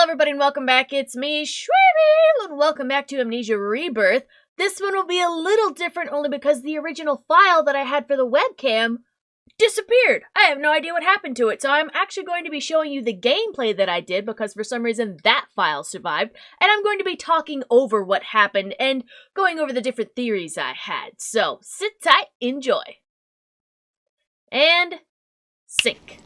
everybody, and welcome back. It's me, Shweebe, and welcome back to Amnesia Rebirth. This one will be a little different only because the original file that I had for the webcam disappeared. I have no idea what happened to it, so I'm actually going to be showing you the gameplay that I did because for some reason that file survived, and I'm going to be talking over what happened and going over the different theories I had. So, sit tight, enjoy. And sync.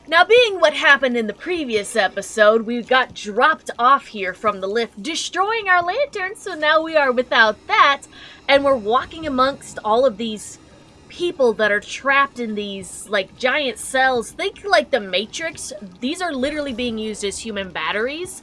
Now, being what happened in the previous episode, we got dropped off here from the lift, destroying our lantern, so now we are without that, and we're walking amongst all of these people that are trapped in these, like, giant cells. Think like the Matrix. These are literally being used as human batteries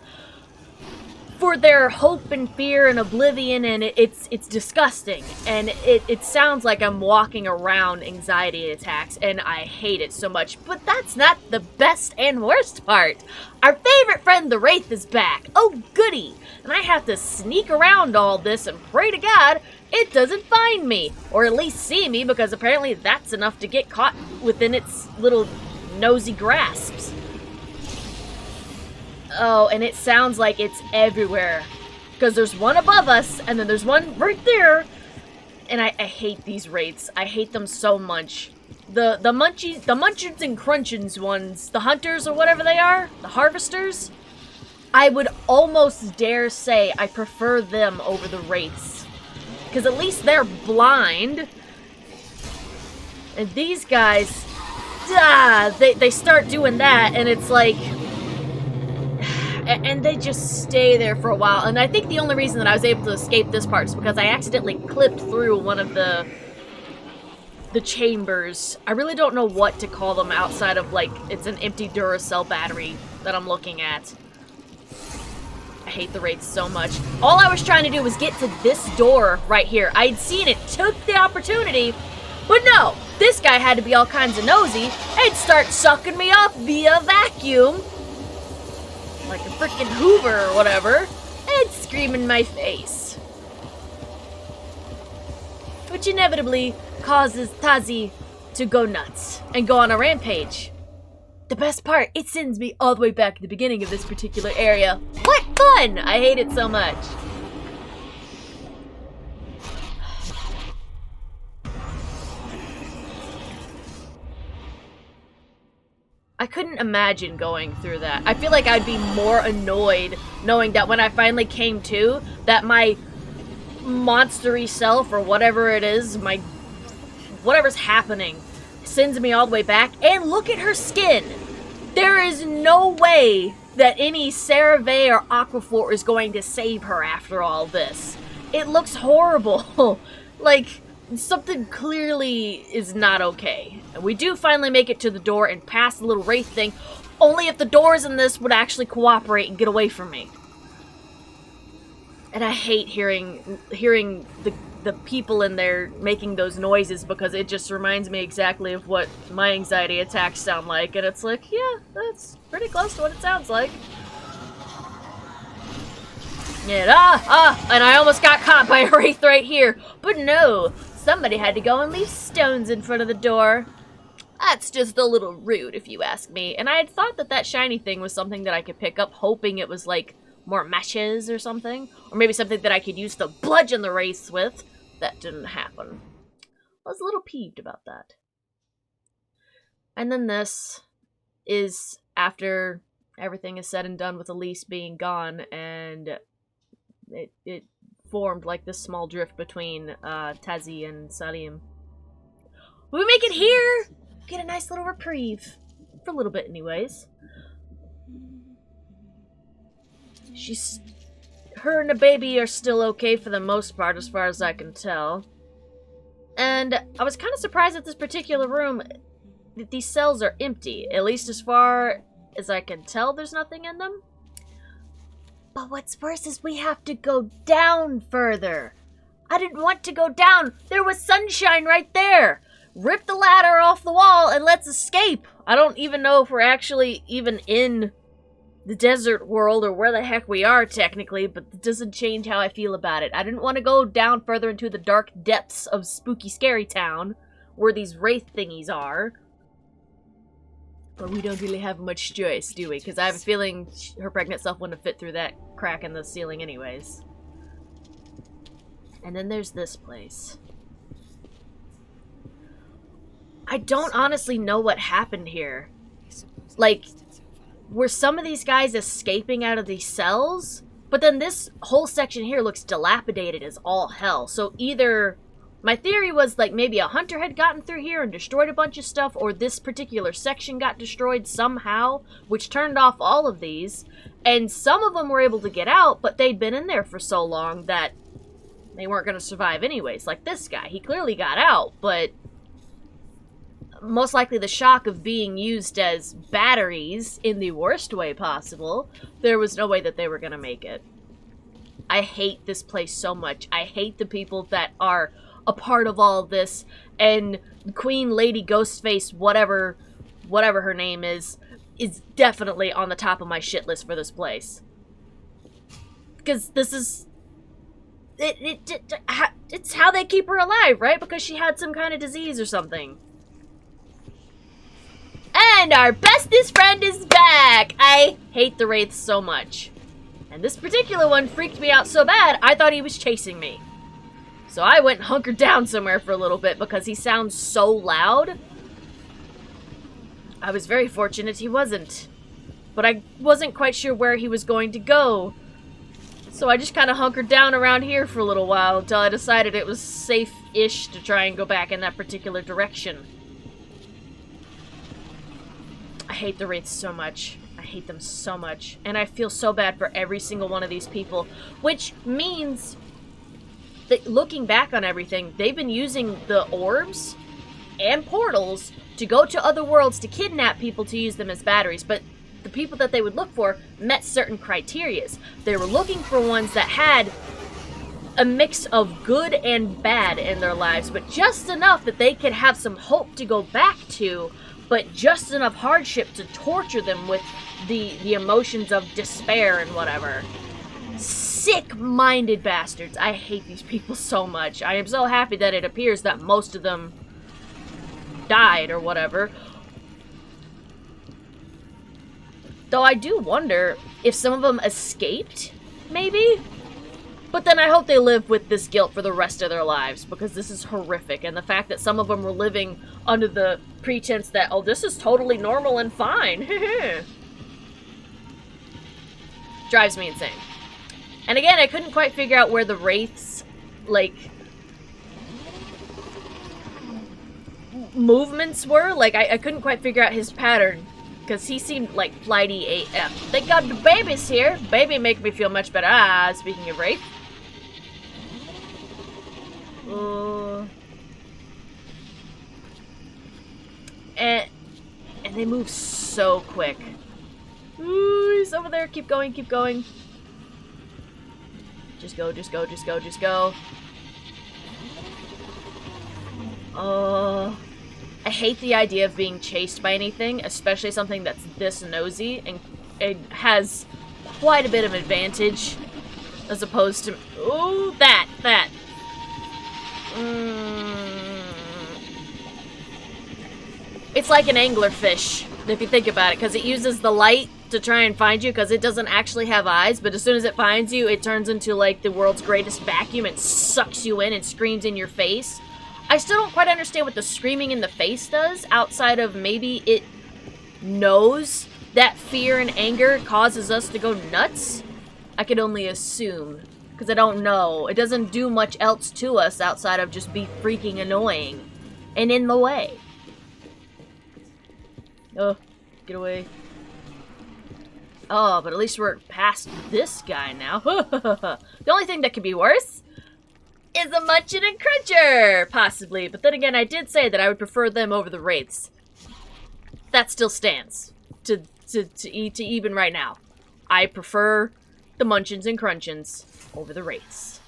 for their hope and fear and oblivion, and it's disgusting, and it sounds like I'm walking around anxiety attacks, and I hate it so much. But that's not the best and worst part. Our favorite friend, the Wraith, is back. Oh, goody! And I have to sneak around all this and pray to God it doesn't find me, or at least see me, because apparently that's enough to get caught within its little nosy grasps. Oh, and it sounds like it's everywhere. Because there's one above us, and then there's one right there. And I hate these wraiths. I hate them so much. The munchins and crunchins ones, the hunters or whatever they are, the harvesters, I would almost dare say I prefer them over the wraiths. Because at least they're blind. And these guys, they start doing that, and it's like... And they just stay there for a while. And I think the only reason that I was able to escape this part is because I accidentally clipped through one of the chambers. I really don't know what to call them outside of, like, it's an empty Duracell battery that I'm looking at. I hate the wraiths so much. All I was trying to do was get to this door right here. I'd seen it, took the opportunity, but no! This guy had to be all kinds of nosy and start sucking me up via vacuum. Like a frickin' Hoover or whatever, and scream in my face. Which inevitably causes Tasi to go nuts and go on a rampage. The best part, it sends me all the way back to the beginning of this particular area. What fun! I hate it so much. I couldn't imagine going through that. I feel like I'd be more annoyed knowing that when I finally came to, that my monstery self, or whatever it is, whatever's happening, sends me all the way back. And look at her skin! There is no way that any CeraVe or Aquaphor is going to save her after all this. It looks horrible. Like... something clearly is not okay. And we do finally make it to the door and pass the little wraith thing, only if the doors in this would actually cooperate and get away from me. And I hate hearing the people in there making those noises because it just reminds me exactly of what my anxiety attacks sound like, and it's like, yeah, that's pretty close to what it sounds like. Yeah, and I almost got caught by a wraith right here, but no. Somebody had to go and leave stones in front of the door. That's just a little rude, if you ask me. And I had thought that shiny thing was something that I could pick up, hoping it was, like, more matches or something. Or maybe something that I could use to bludgeon the wraiths with. That didn't happen. I was a little peeved about that. And then this is after everything is said and done with Elise being gone, and it formed like this small drift between Tasi and Salim. We make it here! Get a nice little reprieve. For a little bit anyways. Her and the baby are still okay for the most part as far as I can tell. And I was kind of surprised at this particular room that these cells are empty. At least as far as I can tell, there's nothing in them. But what's worse is we have to go down further. I didn't want to go down. There was sunshine right there. Rip the ladder off the wall and let's escape. I don't even know if we're actually even in the desert world or where the heck we are technically, but it doesn't change how I feel about it. I didn't want to go down further into the dark depths of spooky scary town where these wraith thingies are. But we don't really have much choice, do we? Because I have a feeling her pregnant self wouldn't have fit through that crack in the ceiling anyways. And then there's this place. I don't honestly know what happened here. Like, were some of these guys escaping out of these cells? But then this whole section here looks dilapidated as all hell. So either... My theory was, like, maybe a hunter had gotten through here and destroyed a bunch of stuff, or this particular section got destroyed somehow, which turned off all of these. And some of them were able to get out, but they'd been in there for so long that they weren't going to survive anyways. Like this guy. He clearly got out, but most likely the shock of being used as batteries in the worst way possible, there was no way that they were going to make it. I hate this place so much. I hate the people that are a part of all of this, and Queen Lady Ghostface, whatever her name is definitely on the top of my shit list for this place. Because this is... It's how they keep her alive, right? Because she had some kind of disease or something. And our bestest friend is back! I hate the wraiths so much. And this particular one freaked me out so bad, I thought he was chasing me. So I went and hunkered down somewhere for a little bit because he sounds so loud. I was very fortunate he wasn't. But I wasn't quite sure where he was going to go. So I just kind of hunkered down around here for a little while until I decided it was safe-ish to try and go back in that particular direction. I hate the wraiths so much. I hate them so much. And I feel so bad for every single one of these people. Which means... looking back on everything, they've been using the orbs and portals to go to other worlds to kidnap people to use them as batteries, but the people that they would look for met certain criterias. They were looking for ones that had a mix of good and bad in their lives, but just enough that they could have some hope to go back to, but just enough hardship to torture them with the emotions of despair and whatever. Sick-minded bastards. I hate these people so much. I am so happy that it appears that most of them died or whatever. Though I do wonder if some of them escaped, maybe? But then I hope they live with this guilt for the rest of their lives, because this is horrific. And the fact that some of them were living under the pretense that, oh, this is totally normal and fine. Drives me insane. And again, I couldn't quite figure out where the wraiths, like, movements were. Like, I couldn't quite figure out his pattern, because he seemed, like, flighty AF. Thank God the baby's here. Baby make me feel much better. Ah, speaking of wraith. And they move so quick. Ooh, he's over there. Keep going, keep going. Just go, just go, just go, just go. I hate the idea of being chased by anything, especially something that's this nosy, and it has quite a bit of advantage, as opposed to... Ooh, that. It's like an anglerfish, if you think about it, because it uses the light to try and find you, because it doesn't actually have eyes, but as soon as it finds you, it turns into, like, the world's greatest vacuum and sucks you in and screams in your face. I still don't quite understand what the screaming in the face does, outside of maybe it knows that fear and anger causes us to go nuts. I could only assume, because I don't know. It doesn't do much else to us outside of just be freaking annoying and in the way. Oh, get away. Oh, but at least we're past this guy now. The only thing that could be worse is a Munchin and Cruncher, possibly. But then again, I did say that I would prefer them over the wraiths. That still stands to even right now. I prefer the Munchins and Crunchins over the wraiths.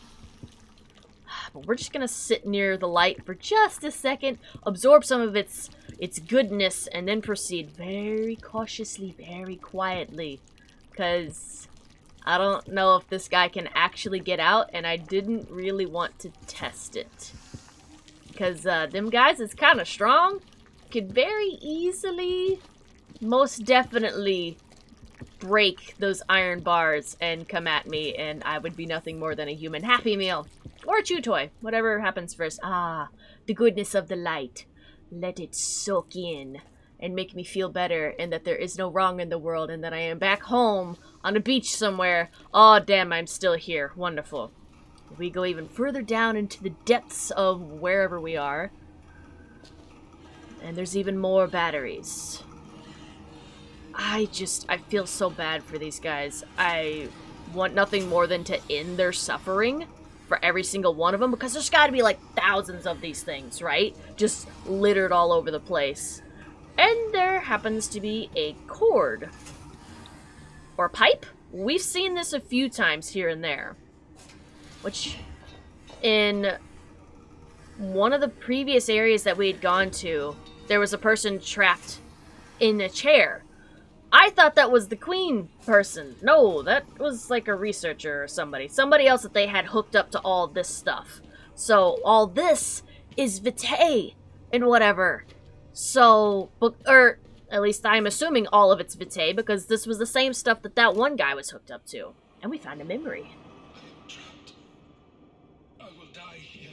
But we're just gonna sit near the light for just a second, absorb some of its goodness, and then proceed very cautiously, very quietly. Because I don't know if this guy can actually get out, and I didn't really want to test it. Because them guys is kind of strong. Could very easily most definitely break those iron bars and come at me, and I would be nothing more than a human Happy Meal. Or a chew toy. Whatever happens first. Ah, the goodness of the light. Let it soak in and make me feel better, and that there is no wrong in the world, and that I am back home on a beach somewhere. Oh, damn, I'm still here. Wonderful. We go even further down into the depths of wherever we are. And there's even more batteries. I feel so bad for these guys. I want nothing more than to end their suffering for every single one of them, because there's got to be like thousands of these things, right? Just littered all over the place. And there happens to be a cord. Or pipe? We've seen this a few times here and there. Which, in one of the previous areas that we had gone to, there was a person trapped in a chair. I thought that was the queen person. No, that was like a researcher or somebody. Somebody else that they had hooked up to all this stuff. So, all this is vitae and whatever. So, or at least I'm assuming all of it's vitae, because this was the same stuff that that one guy was hooked up to. And we found a memory. I am trapped. I will die here.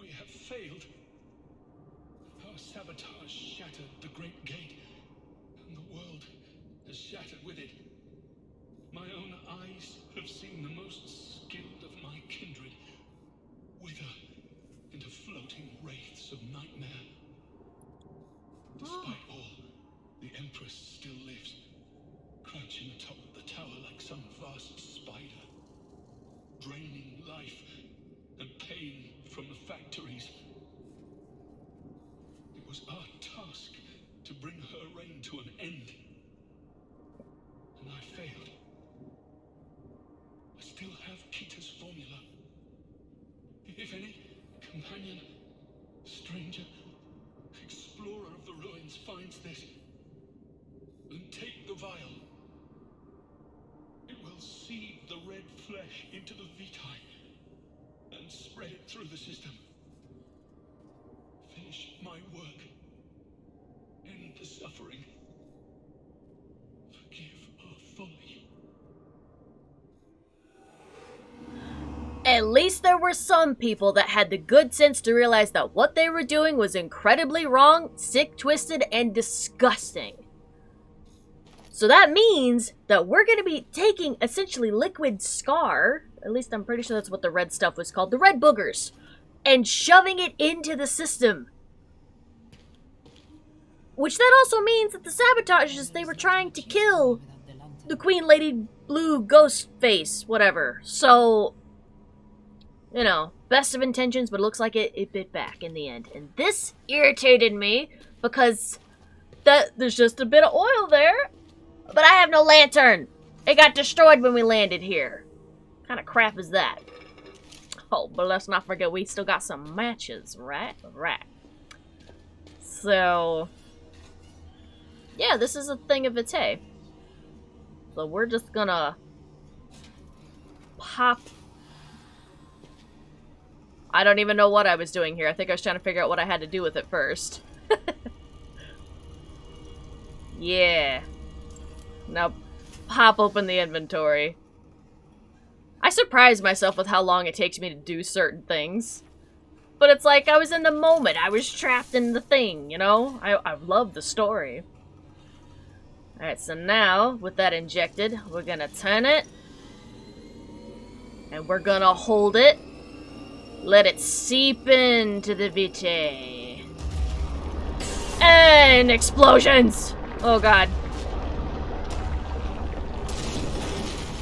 We have failed. Our sabotage shattered the great gate, and the world has shattered with it. My own eyes have seen the most skilled of my kindred wither into floating wraiths of nightmare. Despite all, the Empress still lives, crouching atop the tower like some vast spider, draining life and pain from the factories. It was our task to bring her reign to an end, and I failed. I still have Kita's formula. If any companion, stranger, explorer of the ruins finds this, then take the vial. It will seed the red flesh into the vitae and spread it through the system. Finish my work. End the suffering. Forgive our folly. At least there were some people that had the good sense to realize that what they were doing was incredibly wrong, sick, twisted, and disgusting. So that means that we're going to be taking essentially liquid scar, at least I'm pretty sure that's what the red stuff was called, the red boogers, and shoving it into the system. Which that also means that the sabotages, they were trying to kill the Queen Lady Blue Ghost Face, whatever. So, you know, best of intentions, but it looks like it bit back in the end. And this irritated me because there's just a bit of oil there, but I have no lantern. It got destroyed when we landed here. What kind of crap is that? Oh, but let's not forget we still got some matches, right? Right. So, yeah, this is a thing of vitae. So we're just gonna pop. I don't even know what I was doing here. I think I was trying to figure out what I had to do with it first. Yeah. Now, pop open the inventory. I surprise myself with how long it takes me to do certain things. But it's like I was in the moment. I was trapped in the thing, you know? I love the story. Alright, so now, with that injected, we're gonna turn it. And we're gonna hold it. Let it seep into the vitae. And explosions! Oh god.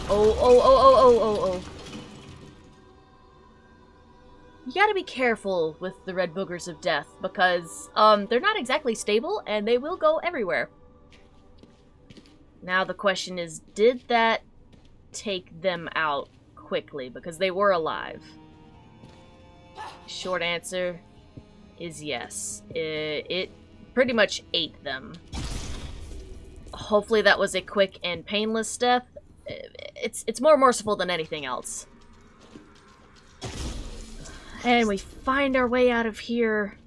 Oh. You gotta be careful with the red boogers of death, because, they're not exactly stable, and they will go everywhere. Now the question is, did that take them out quickly? Because they were alive. Short answer is yes. It pretty much ate them. Hopefully that was a quick and painless death. It's more merciful than anything else. And we find our way out of here.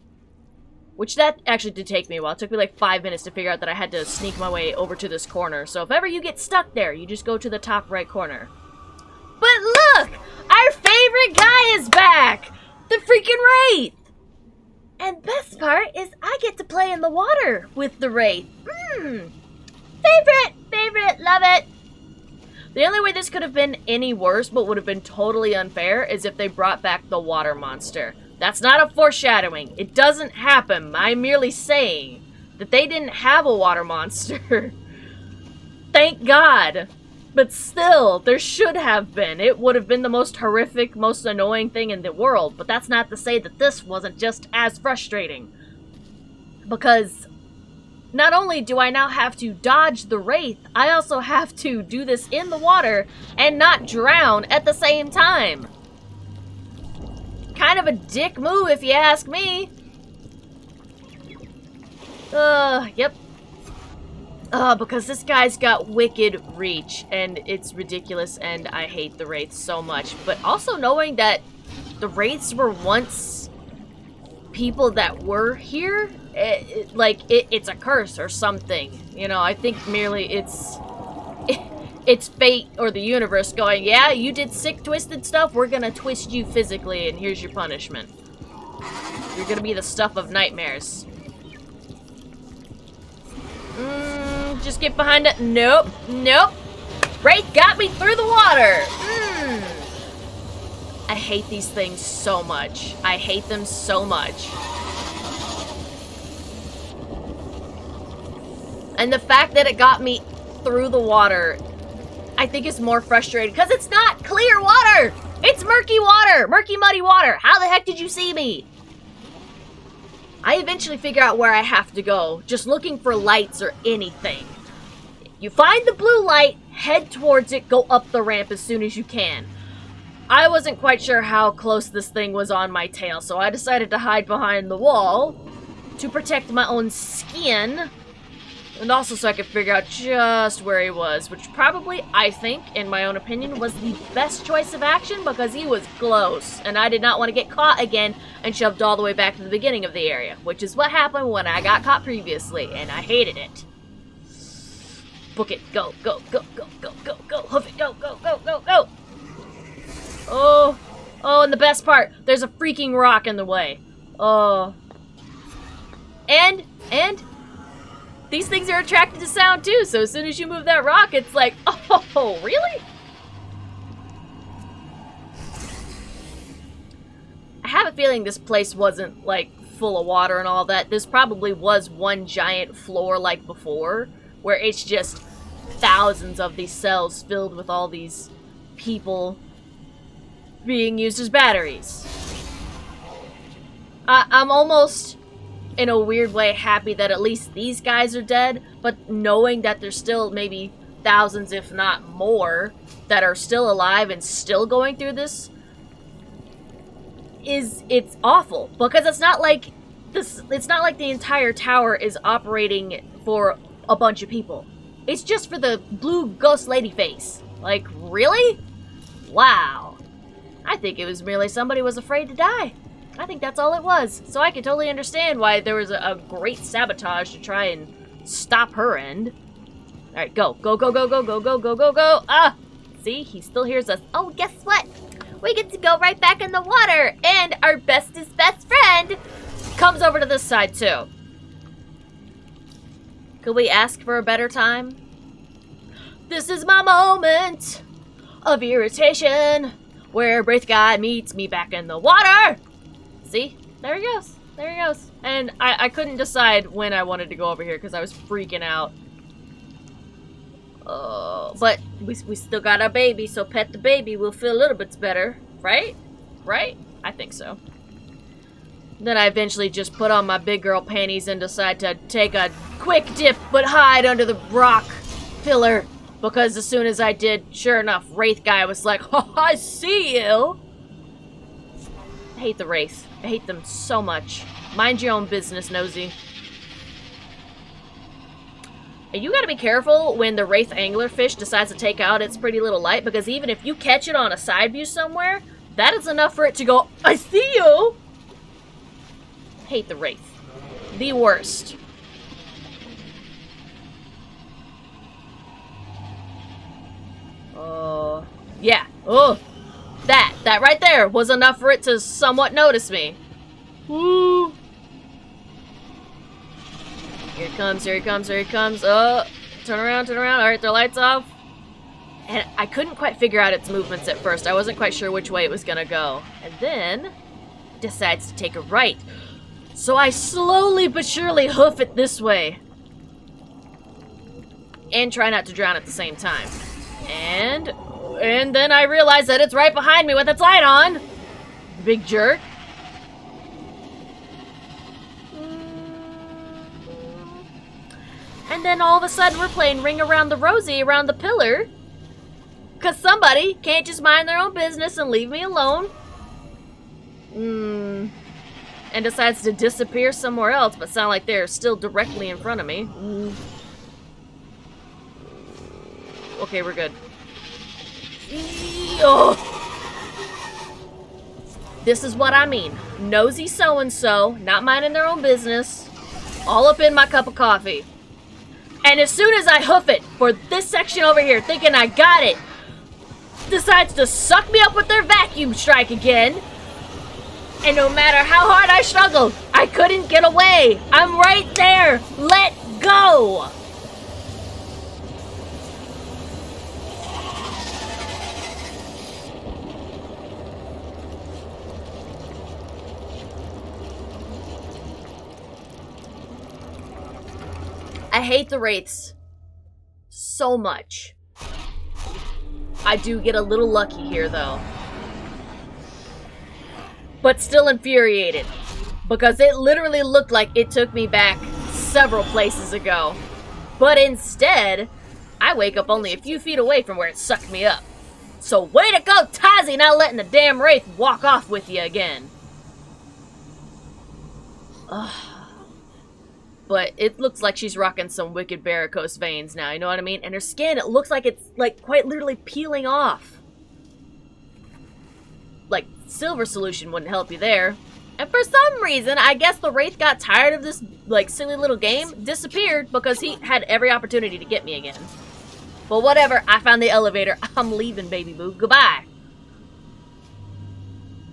Which that actually did take me a while. It took me like 5 minutes to figure out that I had to sneak my way over to this corner. So if ever you get stuck there, you just go to the top right corner. But look! Our favorite guy is back! The freaking Wraith! And best part is I get to play in the water with the Wraith. Favorite, love it. The only way this could have been any worse, but would have been totally unfair, is if they brought back the water monster. That's not a foreshadowing. It doesn't happen. I'm merely saying that they didn't have a water monster. Thank God. But still, there should have been. It would have been the most horrific, most annoying thing in the world. But that's not to say that this wasn't just as frustrating. Because not only do I now have to dodge the Wraith, I also have to do this in the water and not drown at the same time. Kind of a dick move if you ask me. Yep. Because this guy's got wicked reach, and it's ridiculous, and I hate the Wraiths so much. But also knowing that the Wraiths were once people that were here, it's a curse or something. You know, I think merely it's fate or the universe going, yeah, you did sick, twisted stuff, we're gonna twist you physically, and here's your punishment. You're gonna be the stuff of nightmares. Just get behind it. Nope. Wraith got me through the water. I hate these things so much. I hate them so much. And the fact that it got me through the water, I think is more frustrating because it's not clear water. It's murky water. Murky, muddy water. How the heck did you see me? I eventually figure out where I have to go, just looking for lights or anything. You find the blue light, head towards it, go up the ramp as soon as you can. I wasn't quite sure how close this thing was on my tail, so I decided to hide behind the wall to protect my own skin. And also so I could figure out just where he was, which probably, I think, in my own opinion, was the best choice of action because he was close. And I did not want to get caught again and shoved all the way back to the beginning of the area, which is what happened when I got caught previously, and I hated it. Book it. Go. Hoof it. Go. Oh, and the best part, there's a freaking rock in the way. Oh. And these things are attracted to sound too, so as soon as you move that rock, it's like, oh, really? I have a feeling this place wasn't, like, full of water and all that. This probably was one giant floor like before, where it's just thousands of these cells filled with all these people being used as batteries. I'm almost, in a weird way, happy that at least these guys are dead, but knowing that there's still maybe thousands, if not more, that are still alive and still going through this, it's awful. Because it's not like the entire tower is operating for a bunch of people. It's just for the blue ghost lady face. Like, really? Wow. I think it was merely somebody was afraid to die. I think that's all it was. So I can totally understand why there was a great sabotage to try and stop her end. Alright, go. Go. Ah! See? He still hears us. Oh, guess what? We get to go right back in the water. And our bestest best friend comes over to this side, too. Could we ask for a better time? This is my moment of irritation, where Wraith Guy meets me back in the water. See? There he goes. And I couldn't decide when I wanted to go over here because I was freaking out. But we still got our baby, so pet the baby. We'll feel a little bit better, right? Right? I think so. Then I eventually just put on my big girl panties and decide to take a quick dip but hide under the rock pillar. Because as soon as I did, sure enough, Wraith Guy was like, oh, I see you! I hate the Wraith. I hate them so much. Mind your own business, nosy. And you gotta be careful when the Wraith anglerfish decides to take out its pretty little light, because even if you catch it on a side view somewhere, that is enough for it to go, I see you! I hate the Wraith. the worst. Yeah. Oh, that right there was enough for it to somewhat notice me. Woo! Here he comes, here he comes, here he comes. Oh, turn around, turn around. Alright, their lights off. And I couldn't quite figure out its movements at first. I wasn't quite sure which way it was gonna go. And then, it decides to take a right. So I slowly but surely hoof it this way. And try not to drown at the same time. And then I realize that it's right behind me with its light on. Big jerk. And then all of a sudden we're playing Ring Around the Rosie around the pillar. Because somebody can't just mind their own business and leave me alone. And decides to disappear somewhere else, but sound like they're still directly in front of me. Okay, we're good. Oh. This is what I mean. Nosy so-and-so, not minding their own business, all up in my cup of coffee. And as soon as I hoof it for this section over here, thinking I got it, decides to suck me up with their vacuum strike again. And no matter how hard I struggled, I couldn't get away. I'm right there. Let go. I hate the wraiths so much. I do get a little lucky here, though. But still infuriated. Because it literally looked like it took me back several places ago. But instead, I wake up only a few feet away from where it sucked me up. So way to go, Tasi, not letting the damn wraith walk off with you again. Ugh. But it looks like she's rocking some wicked varicose veins now, you know what I mean? And her skin, it looks like it's, like, quite literally peeling off. Like, silver solution wouldn't help you there. And for some reason, I guess the wraith got tired of this, like, silly little game, disappeared, because he had every opportunity to get me again. But whatever, I found the elevator. I'm leaving, baby boo. Goodbye.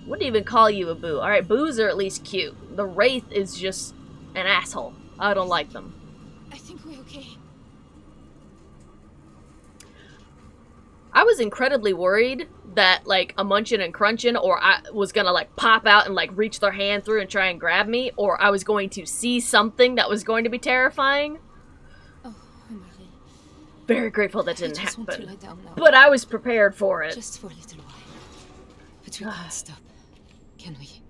Wouldn't even call you a boo. Alright, boos are at least cute. The wraith is just an asshole. I don't like them. I think we're okay. I was incredibly worried that, like, a munchin' and crunchin', or I was gonna, like, pop out and, like, reach their hand through and try and grab me, or I was going to see something that was going to be terrifying. Oh, Marie. Very grateful that didn't I just want to happen. lie down now. But I was prepared for it. Just for a little while. But we can't stop, can we?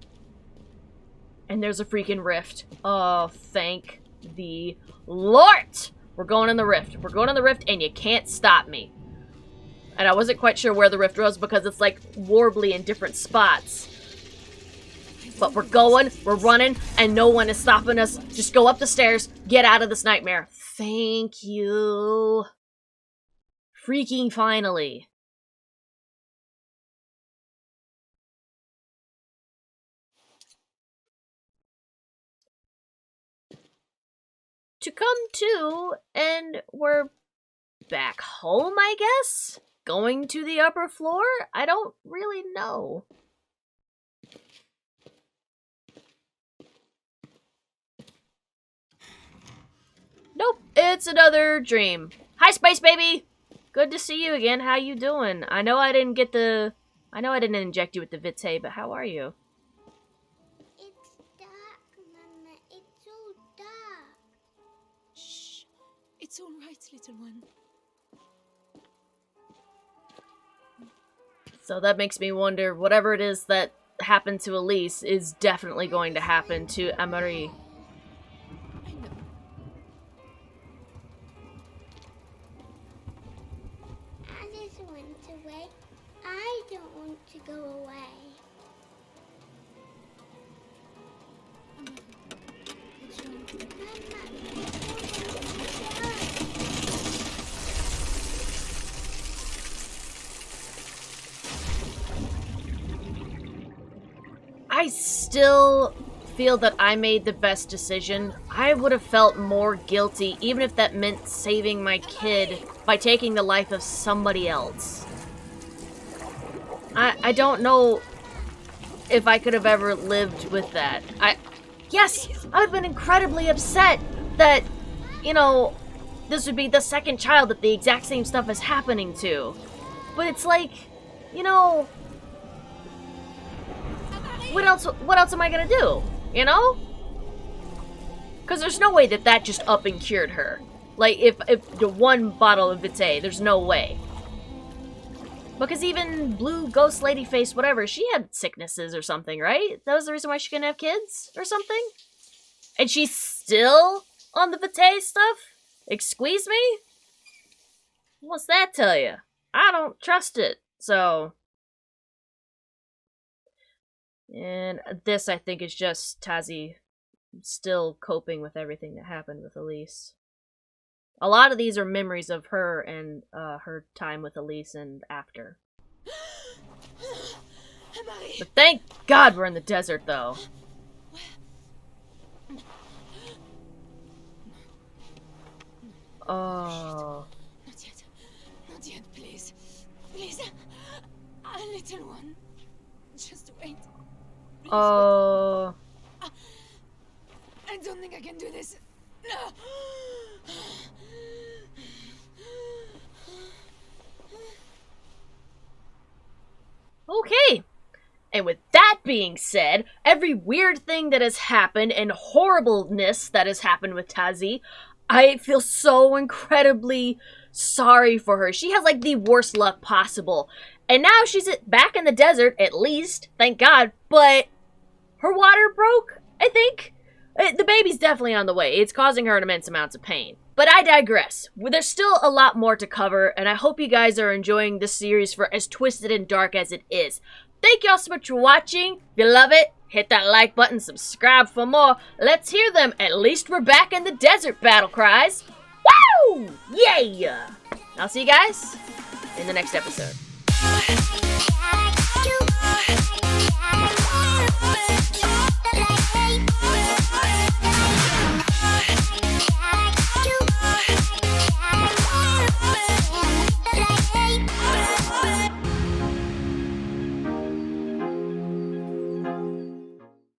And there's a freaking rift. Oh, thank the Lord! We're going in the rift. We're going in the rift, and you can't stop me. And I wasn't quite sure where the rift was because it's, like, warbly in different spots. But we're going, we're running, and no one is stopping us. Just go up the stairs, get out of this nightmare. Thank you. Freaking finally. To come to, and we're back home, I guess? Going to the upper floor? I don't really know. Nope, it's another dream. Hi, Space Baby! Good to see you again. How you doing? I know I didn't inject you with the vitae, but how are you? It's all right, little one. So that makes me wonder, whatever it is that happened to Elise is definitely going to happen to Amnesia. I know. I just want to wait. I don't want to go away. I still feel that I made the best decision. I would have felt more guilty, even if that meant saving my kid by taking the life of somebody else. I don't know if I could have ever lived with that. Yes, I would have been incredibly upset that, you know, this would be the second child that the exact same stuff is happening to. But it's like, you know, what else am I gonna do? You know? Because there's no way that just up and cured her. Like, if the one bottle of Vitae, there's no way. Because even Blue Ghost Lady Face, whatever, she had sicknesses or something, right? That was the reason why she couldn't have kids or something? And she's still on the Vitae stuff? Excuse me? What's that tell you? I don't trust it, so... And this, I think, is just Tasi still coping with everything that happened with Elise. A lot of these are memories of her and her time with Elise and after. But thank God we're in the desert, though. Oh. Not yet. Not yet, please. Please. A little one. Just wait. Please, Oh. wait. I don't think I can do this. No. Okay. And with that being said, every weird thing that has happened and horribleness that has happened with Tasi, I feel so incredibly sorry for her. She has like the worst luck possible. And now she's back in the desert, at least, thank God, but her water broke, I think. The baby's definitely on the way. It's causing her immense amounts of pain. But I digress. There's still a lot more to cover, and I hope you guys are enjoying this series for as twisted and dark as it is. Thank y'all so much for watching. If you love it, hit that like button, subscribe for more. Let's hear them. At least we're back in the desert battle cries. Woo! Yeah! I'll see you guys in the next episode.